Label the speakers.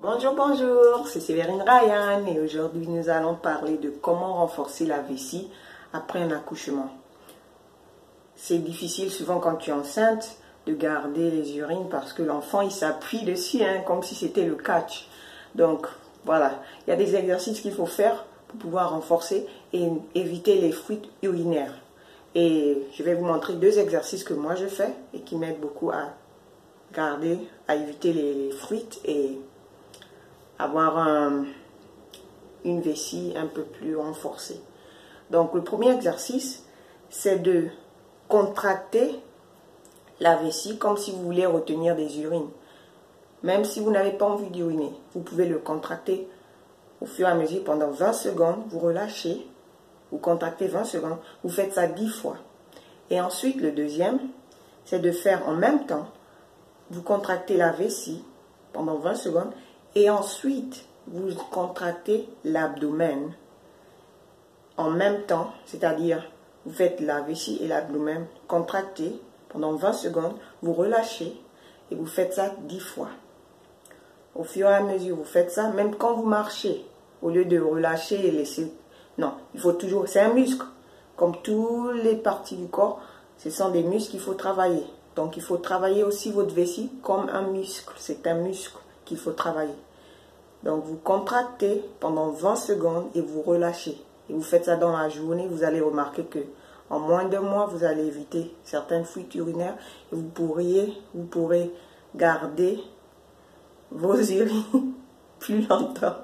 Speaker 1: Bonjour, bonjour, c'est Séverine Ryan et aujourd'hui nous allons parler de comment renforcer la vessie après un accouchement. C'est difficile souvent quand tu es enceinte de garder les urines parce que l'enfant il s'appuie dessus comme si c'était le catch. Donc voilà, il y a des exercices qu'il faut faire pour pouvoir renforcer et éviter les fuites urinaires. Et je vais vous montrer deux exercices que moi je fais et qui m'aident beaucoup à garder, à éviter les fuites et avoir une vessie un peu plus renforcée. Donc le premier exercice, c'est de contracter la vessie comme si vous voulez retenir des urines. Même si vous n'avez pas envie d'uriner, vous pouvez le contracter au fur et à mesure pendant 20 secondes, vous relâchez, vous contractez 20 secondes, vous faites ça 10 fois. Et ensuite, le deuxième, c'est de faire en même temps, vous contractez la vessie pendant 20 secondes et ensuite, vous contractez l'abdomen en même temps, c'est-à-dire vous faites la vessie et l'abdomen contractés pendant 20 secondes, vous relâchez et vous faites ça 10 fois. Au fur et à mesure, vous faites ça, même quand vous marchez, au lieu de relâcher et laisser... Non, il faut toujours... C'est un muscle. Comme toutes les parties du corps, ce sont des muscles qu'il faut travailler. Donc, il faut travailler aussi votre vessie comme un muscle. C'est un muscle qu'il faut travailler. Donc, vous contractez pendant 20 secondes et vous relâchez. Et vous faites ça dans la journée, vous allez remarquer que en moins de mois, vous allez éviter certaines fuites urinaires et vous pourrez garder vos urines plus longtemps.